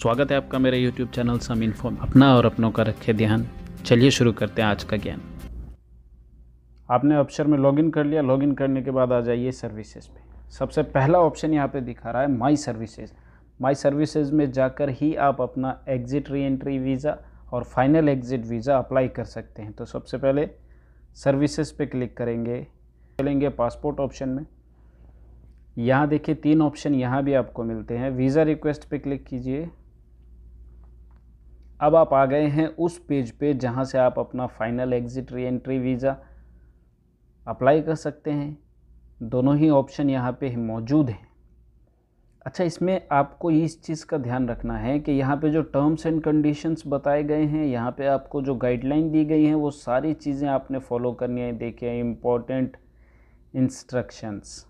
स्वागत है आपका मेरे YouTube चैनल सम इन्फो में। अपना और अपनों का रखे ध्यान। चलिए शुरू करते हैं आज का ज्ञान। आपने ऑप्शन में लॉगिन कर लिया। लॉगिन करने के बाद आ जाइए सर्विसेज पे। सबसे पहला ऑप्शन यहाँ पे दिखा रहा है माई सर्विसेज। माई सर्विसेज में जाकर ही आप अपना एग्जिट री एंट्री वीज़ा और फाइनल एग्जिट वीज़ा अप्लाई कर सकते हैं। तो सबसे पहले सर्विसेज पे क्लिक करेंगे, चलेंगे पासपोर्ट ऑप्शन में। यहाँ देखिए 3 ऑप्शन यहाँ भी आपको मिलते हैं। वीज़ा रिक्वेस्ट पे क्लिक कीजिए। अब आप आ गए हैं उस पेज पे जहाँ से आप अपना final exit re entry visa apply कर सकते हैं। दोनों ही ऑप्शन यहाँ पे मौजूद हैं। अच्छा, इसमें आपको इस चीज़ का ध्यान रखना है कि यहाँ पे जो टर्म्स एंड कंडीशंस बताए गए हैं, यहाँ पे आपको जो गाइडलाइन दी गई हैं वो सारी चीज़ें आपने फॉलो करनी है। देखिए इम्पोर्टेंट इंस्ट्रक्शंस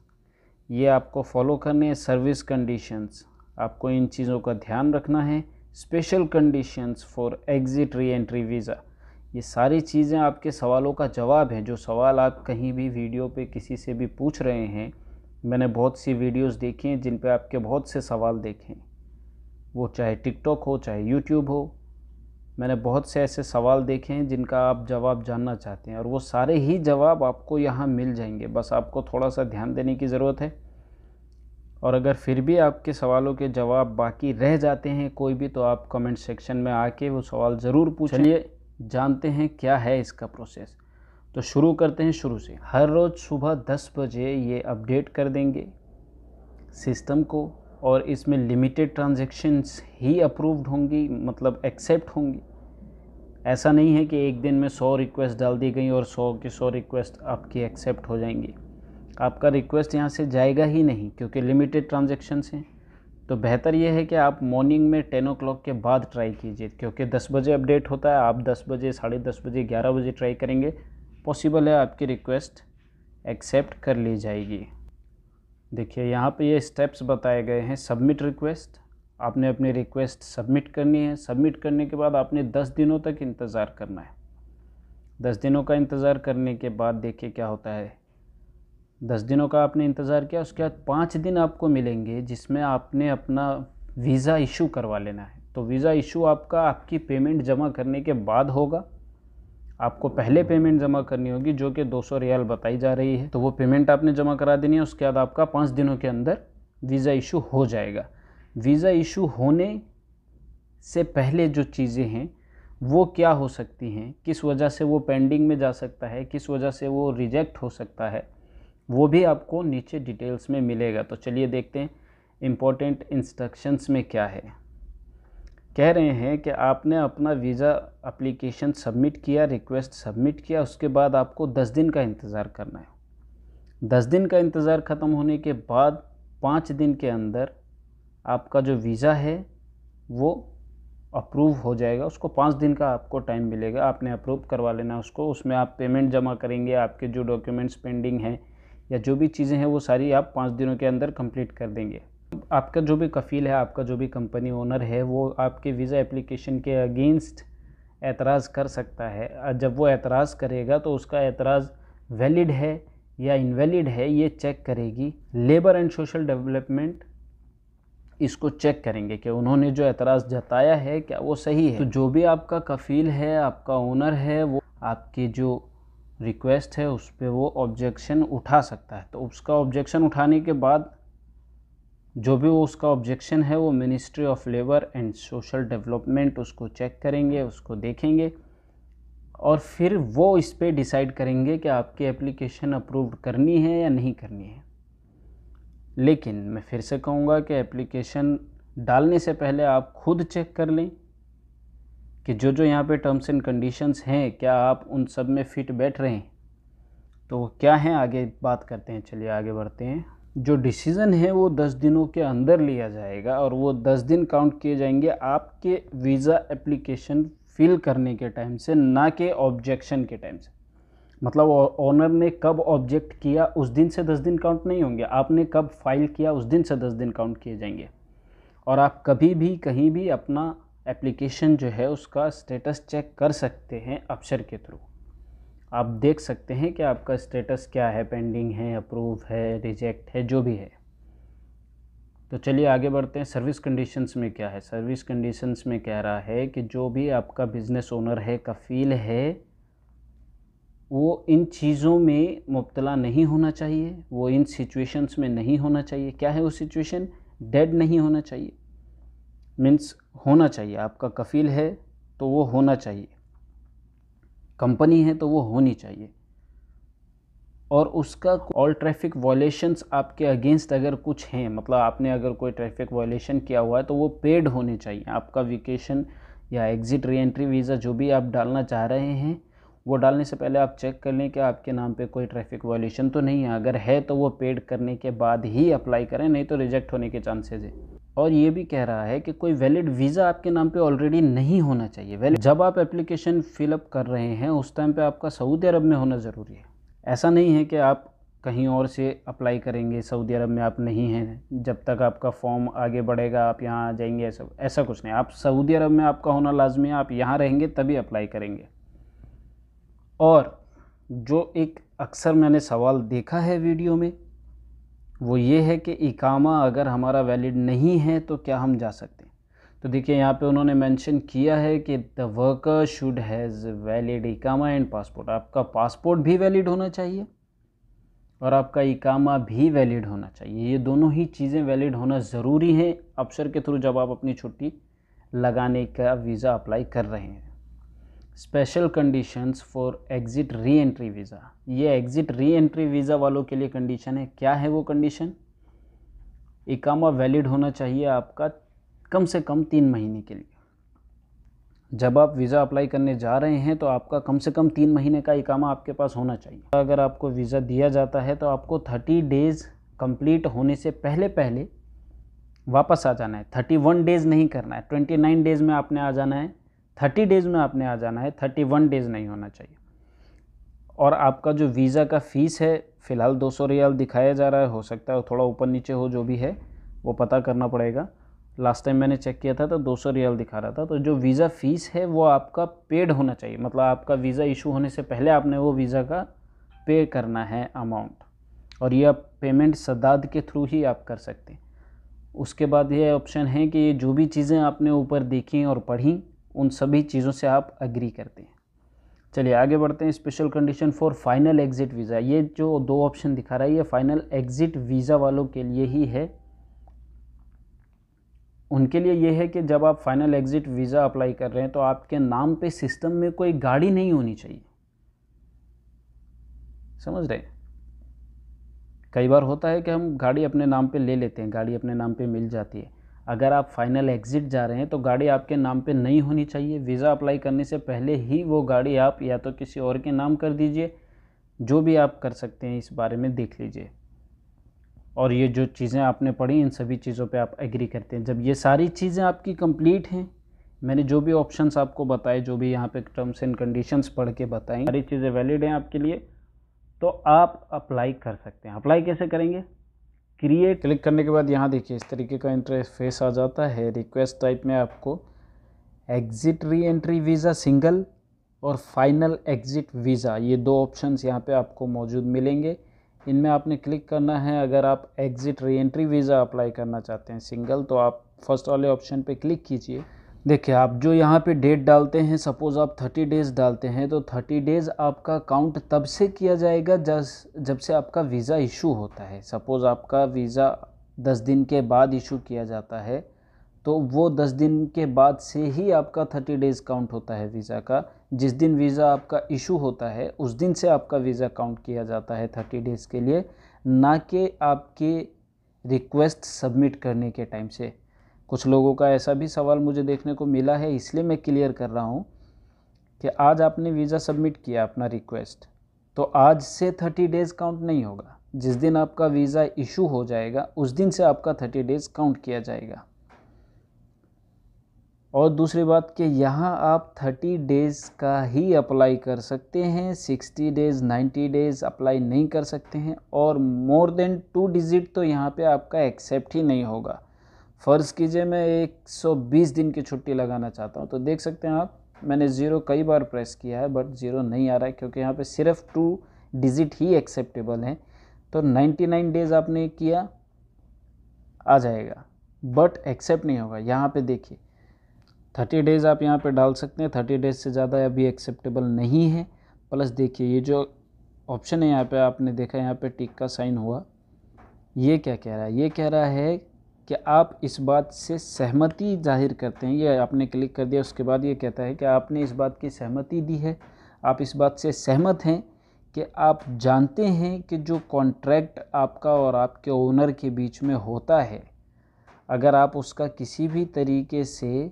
ये आपको फॉलो करने हैं। सर्विस कंडीशंस आपको इन चीज़ों का ध्यान रखना है। Special conditions for exit re entry visa, ये सारी चीज़ें आपके सवालों का जवाब है। जो सवाल आप कहीं भी वीडियो पे किसी से भी पूछ रहे हैं, मैंने बहुत सी वीडियोस देखी हैं जिन पे आपके बहुत से सवाल देखे हैं, वो चाहे टिकटॉक हो चाहे यूट्यूब हो। मैंने बहुत से ऐसे सवाल देखे हैं जिनका आप जवाब जानना चाहते हैं और वो सारे ही जवाब आपको यहाँ मिल जाएंगे। बस आपको थोड़ा सा ध्यान देने की ज़रूरत है। और अगर फिर भी आपके सवालों के जवाब बाकी रह जाते हैं कोई भी, तो आप कमेंट सेक्शन में आके वो सवाल ज़रूर पूछें। चलिए जानते हैं क्या है इसका प्रोसेस। तो शुरू करते हैं शुरू से। हर रोज़ सुबह 10 बजे ये अपडेट कर देंगे सिस्टम को, और इसमें लिमिटेड ट्रांजैक्शंस ही अप्रूव्ड होंगी, मतलब एक्सेप्ट होंगी। ऐसा नहीं है कि एक दिन में 100 रिक्वेस्ट डाल दी गई और 100 की 100 रिक्वेस्ट आपकी एक्सेप्ट हो जाएंगी। आपका रिक्वेस्ट यहाँ से जाएगा ही नहीं क्योंकि लिमिटेड ट्रांजैक्शंस हैं। तो बेहतर यह है कि आप मॉर्निंग में 10 o'clock के बाद ट्राई कीजिए, क्योंकि 10 बजे अपडेट होता है। आप 10 बजे, 10:30 बजे, 11 बजे ट्राई करेंगे, पॉसिबल है आपकी रिक्वेस्ट एक्सेप्ट कर ली जाएगी। देखिए यहाँ पे ये स्टेप्स बताए गए हैं। सबमिट रिक्वेस्ट, आपने अपनी रिक्वेस्ट सबमिट करनी है। सबमिट करने के बाद आपने 10 दिनों तक इंतज़ार करना है। 10 दिनों का इंतज़ार करने के बाद देखिए क्या होता है। 10 दिनों का आपने इंतज़ार किया, उसके बाद 5 दिन आपको मिलेंगे जिसमें आपने अपना वीज़ा इशू करवा लेना है। तो वीज़ा इशू आपका आपकी पेमेंट जमा करने के बाद होगा। आपको पहले पेमेंट जमा करनी होगी जो कि 200 रियाल बताई जा रही है। तो वो पेमेंट आपने जमा करा देनी है। उसके बाद आपका 5 दिनों के अंदर वीज़ा इशू हो जाएगा। वीज़ा इशू होने से पहले जो चीज़ें हैं वो क्या हो सकती हैं, किस वजह से वो पेंडिंग में जा सकता है, किस वजह से वो रिजेक्ट हो सकता है, वो भी आपको नीचे डिटेल्स में मिलेगा। तो चलिए देखते हैं इम्पोर्टेंट इंस्ट्रक्शंस में क्या है। कह रहे हैं कि आपने अपना वीज़ा एप्लीकेशन सबमिट किया, रिक्वेस्ट सबमिट किया, उसके बाद आपको 10 दिन का इंतज़ार करना है। 10 दिन का इंतज़ार ख़त्म होने के बाद 5 दिन के अंदर आपका जो वीज़ा है वो अप्रूव हो जाएगा। उसको 5 दिन का आपको टाइम मिलेगा, आपने अप्रूव करवा लेना उसको। उसमें आप पेमेंट जमा करेंगे, आपके जो डॉक्यूमेंट्स पेंडिंग हैं या जो भी चीज़ें हैं वो सारी आप 5 दिनों के अंदर कंप्लीट कर देंगे। आपका जो भी कफ़ील है, आपका जो भी कंपनी ओनर है, वो आपके वीज़ा एप्लीकेशन के अगेंस्ट एतराज़ कर सकता है। जब वो एतराज़ करेगा तो उसका एतराज़ वैलिड है या इनवैलिड है ये चेक करेगी लेबर एंड सोशल डेवलपमेंट। इसको चेक करेंगे कि उन्होंने जो एतराज़ जताया है क्या वो सही है। तो जो भी आपका कफ़ील है, आपका ओनर है, वो आपकी जो रिक्वेस्ट है उस पर वो ऑब्जेक्शन उठा सकता है। तो उसका ऑब्जेक्शन उठाने के बाद जो भी वो उसका ऑब्जेक्शन है वो ministry of labour and social development उसको चेक करेंगे, उसको देखेंगे और फिर वो इस पे डिसाइड करेंगे कि आपकी एप्लीकेशन अप्रूव्ड करनी है या नहीं करनी है। लेकिन मैं फिर से कहूँगा कि एप्लीकेशन डालने से पहले आप खुद चेक कर लें कि जो जो यहाँ पे टर्म्स एंड कंडीशंस हैं क्या आप उन सब में फिट बैठ रहे हैं। तो क्या हैं आगे बात करते हैं। चलिए आगे बढ़ते हैं। जो डिसीज़न है वो 10 दिनों के अंदर लिया जाएगा और वो 10 दिन काउंट किए जाएंगे आपके वीज़ा एप्लीकेशन फिल करने के टाइम से, ना कि ऑब्जेक्शन के टाइम से। मतलब ओनर ने कब ऑब्जेक्ट किया उस दिन से 10 दिन काउंट नहीं होंगे, आपने कब फाइल किया उस दिन से 10 दिन काउंट किए जाएंगे। और आप कभी भी कहीं भी अपना एप्लीकेशन जो है उसका स्टेटस चेक कर सकते हैं अफसर के थ्रू। आप देख सकते हैं कि आपका स्टेटस क्या है, पेंडिंग है, अप्रूव है, रिजेक्ट है, जो भी है। तो चलिए आगे बढ़ते हैं। सर्विस कंडीशंस में क्या है? सर्विस कंडीशंस में कह रहा है कि जो भी आपका बिजनेस ओनर है, कफ़ील है, वो इन चीज़ों में मुब्तला नहीं होना चाहिए, वो इन सिचुएशंस में नहीं होना चाहिए। क्या है वो सिचुएशन? डेड नहीं होना चाहिए, मीन्स होना चाहिए। आपका कफ़ील है तो वो होना चाहिए, कंपनी है तो वो होनी चाहिए, और उसका ऑल ट्रैफिक वायलेशंस आपके अगेंस्ट अगर कुछ हैं, मतलब आपने अगर कोई ट्रैफिक वायलेशन किया हुआ है तो वो पेड होने चाहिए। आपका वेकेशन या एग्ज़िट री एंट्री वीज़ा जो भी आप डालना चाह रहे हैं, वो डालने से पहले आप चेक कर लें कि आपके नाम पे कोई ट्रैफिक वायलेशन तो नहीं है। अगर है तो वो पेड करने के बाद ही अप्लाई करें, नहीं तो रिजेक्ट होने के चांसेस है। और ये भी कह रहा है कि कोई वैलिड वीज़ा आपके नाम पे ऑलरेडी नहीं होना चाहिए। वैलिड जब आप एप्लीकेशन फिलअप कर रहे हैं उस टाइम पे आपका सऊदी अरब में होना ज़रूरी है। ऐसा नहीं है कि आप कहीं और से अप्लाई करेंगे, सऊदी अरब में आप नहीं हैं, जब तक आपका फॉर्म आगे बढ़ेगा आप यहाँ आ जाएंगे, ऐसा कुछ नहीं। आप सऊदी अरब में आपका होना लाजमी है, आप यहाँ रहेंगे तभी अप्लाई करेंगे। और जो एक अक्सर मैंने सवाल देखा है वीडियो में, वो ये है कि इकामा अगर हमारा वैलिड नहीं है तो क्या हम जा सकते हैं? तो देखिए यहाँ पे उन्होंने मेंशन किया है कि the worker should has valid इकामा एंड पासपोर्ट। आपका पासपोर्ट भी वैलिड होना चाहिए और आपका इकामा भी वैलिड होना चाहिए। ये दोनों ही चीज़ें वैलिड होना ज़रूरी है अफसर के थ्रू जब आप अपनी छुट्टी लगाने का वीज़ा अप्लाई कर रहे हैं। Special conditions for exit re entry visa, ये एग्ज़िट री एंट्री वीज़ा वालों के लिए कंडीशन है। क्या है वो कंडीशन? इकामा वैलिड होना चाहिए आपका कम से कम 3 महीने के लिए। जब आप वीज़ा अप्लाई करने जा रहे हैं तो आपका कम से कम 3 महीने का इकामा आपके पास होना चाहिए। अगर आपको वीज़ा दिया जाता है तो आपको 30 डेज़ कंप्लीट होने से पहले पहले वापस आ जाना है। 31 डेज़ नहीं करना है, 29 डेज़ में आपने आ जाना है, 30 डेज़ में आपने आ जाना है, 31 डेज़ नहीं होना चाहिए। और आपका जो वीज़ा का फ़ीस है फ़िलहाल 200 रियाल दिखाया जा रहा है, हो सकता है थोड़ा ऊपर नीचे हो, जो भी है वो पता करना पड़ेगा। लास्ट टाइम मैंने चेक किया था तो 200 रियाल दिखा रहा था। तो जो वीज़ा फ़ीस है वो आपका पेड होना चाहिए, मतलब आपका वीज़ा इशू होने से पहले आपने वो वीज़ा का पे करना है अमाउंट, और ये आप पेमेंट सदाद के थ्रू ही आप कर सकते हैं। उसके बाद ये ऑप्शन है कि ये जो भी चीज़ें आपने ऊपर देखी और पढ़ी उन सभी चीज़ों से आप एग्री करते हैं। चलिए आगे बढ़ते हैं। Special condition for final exit visa, ये जो 2 ऑप्शन दिखा रहा है ये फाइनल एग्ज़िट वीज़ा वालों के लिए ही है। उनके लिए ये है कि जब आप फाइनल एग्ज़िट वीज़ा अप्लाई कर रहे हैं तो आपके नाम पे सिस्टम में कोई गाड़ी नहीं होनी चाहिए। समझ रहे हैं? कई बार होता है कि हम गाड़ी अपने नाम पे ले लेते हैं, गाड़ी अपने नाम पे मिल जाती है। अगर आप फाइनल एग्ज़िट जा रहे हैं तो गाड़ी आपके नाम पे नहीं होनी चाहिए। वीज़ा अप्लाई करने से पहले ही वो गाड़ी आप या तो किसी और के नाम कर दीजिए, जो भी आप कर सकते हैं इस बारे में देख लीजिए। और ये जो चीज़ें आपने पढ़ी इन सभी चीज़ों पे आप एग्री करते हैं। जब ये सारी चीज़ें आपकी कंप्लीट हैं, मैंने जो भी ऑप्शंस आपको बताए, जो भी यहाँ पे टर्म्स एंड कंडीशंस पढ़ के बताई, सारी चीज़ें वैलिड हैं आपके लिए, तो आप अप्लाई कर सकते हैं। अप्लाई कैसे करेंगे? क्रिएट क्लिक करने के बाद यहाँ देखिए इस तरीके का इंटरफेस आ जाता है। रिक्वेस्ट टाइप में आपको exit re entry visa single और फाइनल एग्ज़िट वीज़ा, ये 2 ऑप्शंस यहाँ पे आपको मौजूद मिलेंगे। इनमें आपने क्लिक करना है। अगर आप exit re entry visa apply करना चाहते हैं सिंगल, तो आप फर्स्ट वाले ऑप्शन पे क्लिक कीजिए। देखिए आप जो यहाँ पे डेट डालते हैं, सपोज़ आप 30 डेज़ डालते हैं तो 30 डेज़ आपका काउंट तब से किया जाएगा जब से आपका वीज़ा इशू होता है। सपोज़ आपका वीज़ा 10 दिन के बाद इशू किया जाता है तो वो 10 दिन के बाद से ही आपका 30 डेज़ काउंट होता है वीज़ा का। जिस दिन वीज़ा आपका इशू होता है उस दिन से आपका वीज़ा काउंट किया जाता है 30 डेज़ के लिए, ना कि आपके रिक्वेस्ट सबमिट करने के टाइम से। कुछ लोगों का ऐसा भी सवाल मुझे देखने को मिला है, इसलिए मैं क्लियर कर रहा हूँ कि आज आपने वीज़ा सबमिट किया अपना रिक्वेस्ट, तो आज से 30 डेज़ काउंट नहीं होगा। जिस दिन आपका वीज़ा इशू हो जाएगा उस दिन से आपका 30 डेज़ काउंट किया जाएगा। और दूसरी बात कि यहाँ आप 30 डेज़ का ही अप्लाई कर सकते हैं, 60 डेज़ 90 डेज़ अप्लाई नहीं कर सकते हैं, और मोर देन 2 डिजिट तो यहाँ पे आपका एक्सेप्ट ही नहीं होगा। फ़र्ज़ कीजिए मैं 120 दिन की छुट्टी लगाना चाहता हूँ, तो देख सकते हैं आप मैंने 0 कई बार प्रेस किया है बट 0 नहीं आ रहा है, क्योंकि यहाँ पे सिर्फ 2 डिजिट ही एक्सेप्टेबल हैं। तो 99 डेज़ आपने किया, आ जाएगा, बट एक्सेप्ट नहीं होगा। यहाँ पे देखिए 30 डेज़ आप यहाँ पे डाल सकते हैं, 30 डेज़ से ज़्यादा अभी एक्सेप्टेबल नहीं है। प्लस देखिए ये जो ऑप्शन है यहाँ पे आपने देखा, यहाँ पे टिक का साइन हुआ, ये क्या कह रहा है, ये कह रहा है कि आप इस बात से सहमति जाहिर करते हैं। ये आपने क्लिक कर दिया, उसके बाद ये कहता है कि आपने इस बात की सहमति दी है, आप इस बात से सहमत हैं कि आप जानते हैं कि जो कॉन्ट्रैक्ट आपका और आपके ओनर के बीच में होता है, अगर आप उसका किसी भी तरीके से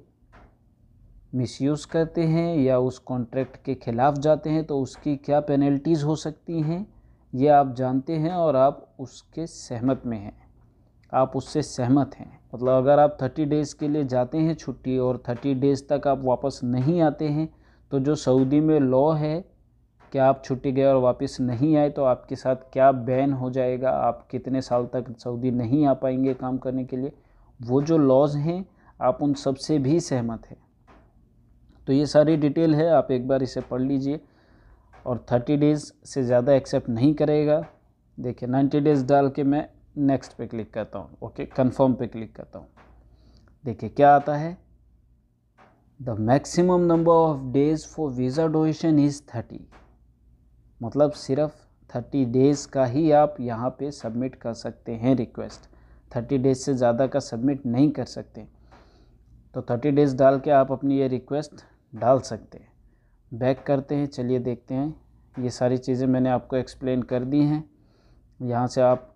मिसयूज़ करते हैं या उस कॉन्ट्रैक्ट के ख़िलाफ़ जाते हैं तो उसकी क्या पेनल्टीज़ हो सकती हैं, ये आप जानते हैं और आप उसके सहमत में हैं, आप उससे सहमत हैं। मतलब अगर आप 30 डेज़ के लिए जाते हैं छुट्टी और 30 डेज़ तक आप वापस नहीं आते हैं, तो जो सऊदी में लॉ है कि आप छुट्टी गए और वापस नहीं आए तो आपके साथ क्या बैन हो जाएगा, आप कितने साल तक सऊदी नहीं आ पाएंगे काम करने के लिए, वो जो लॉज हैं आप उन सब से भी सहमत हैं। तो ये सारी डिटेल है, आप एक बार इसे पढ़ लीजिए। और 30 डेज़ से ज़्यादा एक्सेप्ट नहीं करेगा। देखिए 90 डेज़ डाल के मैं नेक्स्ट पे क्लिक करता हूँ, ओके, कंफर्म पे क्लिक करता हूँ। देखिए क्या आता है, the maximum number of days for visa duration is 30। मतलब सिर्फ 30 डेज़ का ही आप यहाँ पे सबमिट कर सकते हैं रिक्वेस्ट, 30 डेज़ से ज़्यादा का सबमिट नहीं कर सकते। तो 30 डेज़ डाल के आप अपनी ये रिक्वेस्ट डाल सकते हैं। बैक करते हैं, चलिए देखते हैं। ये सारी चीज़ें मैंने आपको एक्सप्लेन कर दी हैं। यहाँ से आप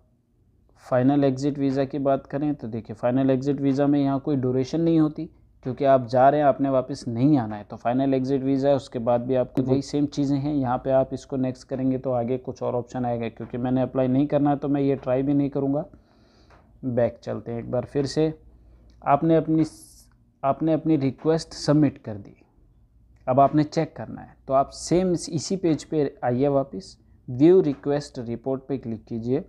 फ़ाइनल एग्ज़िट वीज़ा की बात करें तो देखिए फ़ाइनल एग्ज़िट वीज़ा में यहाँ कोई ड्यूरेशन नहीं होती, क्योंकि आप जा रहे हैं, आपने वापस नहीं आना है। तो फ़ाइनल एग्ज़िट वीज़ा है, उसके बाद भी आपको वही सेम चीज़ें हैं। यहाँ पे आप इसको नेक्स्ट करेंगे तो आगे कुछ और ऑप्शन आएगा, क्योंकि मैंने अप्लाई नहीं करना है तो मैं ये ट्राई भी नहीं करूँगा। बैक चलते हैं एक बार फिर से। आपने अपनी रिक्वेस्ट सबमिट कर दी, अब आपने चेक करना है तो आप सेम इसी पेज पे आइए, वापस व्यू रिक्वेस्ट रिपोर्ट पे क्लिक कीजिए।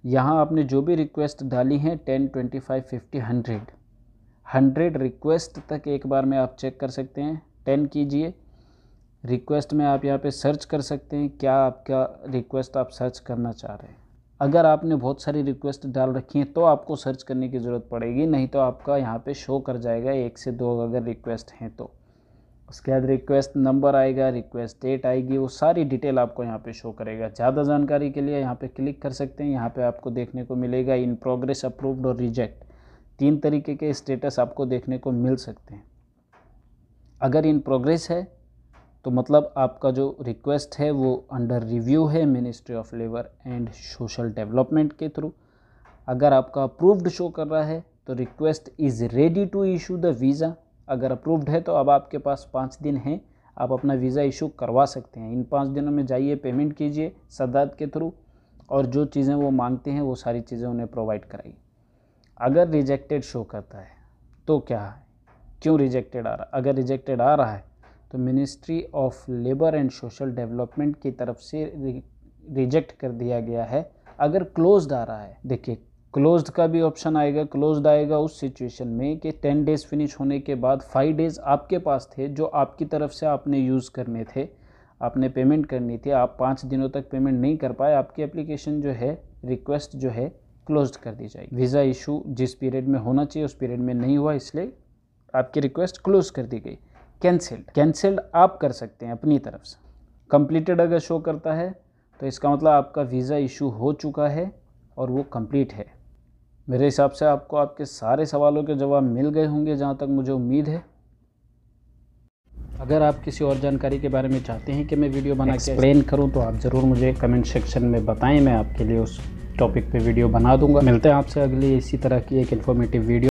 यहाँ आपने जो भी रिक्वेस्ट डाली हैं 10, 25, 50, 100 रिक्वेस्ट तक एक बार में आप चेक कर सकते हैं। 10 कीजिए, रिक्वेस्ट में आप यहाँ पे सर्च कर सकते हैं क्या आपका रिक्वेस्ट आप सर्च करना चाह रहे हैं। अगर आपने बहुत सारी रिक्वेस्ट डाल रखी हैं तो आपको सर्च करने की ज़रूरत पड़ेगी, नहीं तो आपका यहाँ पे शो कर जाएगा 1 से 2 अगर रिक्वेस्ट हैं तो। उसके बाद रिक्वेस्ट नंबर आएगा, रिक्वेस्ट डेट आएगी, वो सारी डिटेल आपको यहाँ पे शो करेगा। ज़्यादा जानकारी के लिए यहाँ पे क्लिक कर सकते हैं। यहाँ पे आपको देखने को मिलेगा इन प्रोग्रेस, अप्रूव्ड और रिजेक्ट, 3 तरीके के स्टेटस आपको देखने को मिल सकते हैं। अगर इन प्रोग्रेस है तो मतलब आपका जो रिक्वेस्ट है वो अंडर रिव्यू है ministry of labour and social development के थ्रू। अगर आपका अप्रूव्ड शो कर रहा है तो request is ready to issue the visa. अगर अप्रूव्ड है तो अब आपके पास 5 दिन हैं, आप अपना वीज़ा इशू करवा सकते हैं। इन 5 दिनों में जाइए, पेमेंट कीजिए सदात के थ्रू और जो चीज़ें वो मांगते हैं वो सारी चीज़ें उन्हें प्रोवाइड कराइए। अगर रिजेक्टेड शो करता है तो क्या है, क्यों रिजेक्टेड आ रहा है? अगर रिजेक्टेड आ रहा है तो ministry of labour and social development की तरफ से रिजेक्ट कर दिया गया है। अगर क्लोज्ड आ रहा है, देखिए क्लोज्ड का भी ऑप्शन आएगा। क्लोज्ड आएगा उस सिचुएशन में कि 10 डेज़ फिनिश होने के बाद 5 डेज़ आपके पास थे जो आपकी तरफ से आपने यूज़ करने थे, आपने पेमेंट करनी थी, आप 5 दिनों तक पेमेंट नहीं कर पाए, आपकी एप्लीकेशन जो है, रिक्वेस्ट जो है क्लोज्ड कर दी जाएगी। वीज़ा इशू जिस पीरियड में होना चाहिए उस पीरियड में नहीं हुआ, इसलिए आपकी रिक्वेस्ट क्लोज कर दी गई। कैंसिल्ड आप कर सकते हैं अपनी तरफ से। कंप्लीटेड अगर शो करता है तो इसका मतलब आपका वीज़ा इशू हो चुका है और वो कंप्लीट है। मेरे हिसाब से आपको आपके सारे सवालों के जवाब मिल गए होंगे, जहाँ तक मुझे उम्मीद है। अगर आप किसी और जानकारी के बारे में चाहते हैं कि मैं वीडियो बना के एक्सप्लेन करूं तो आप ज़रूर मुझे कमेंट सेक्शन में बताएं, मैं आपके लिए उस टॉपिक पे वीडियो बना दूंगा। मिलते हैं आपसे अगली इसी तरह की एक इन्फॉर्मेटिव वीडियो।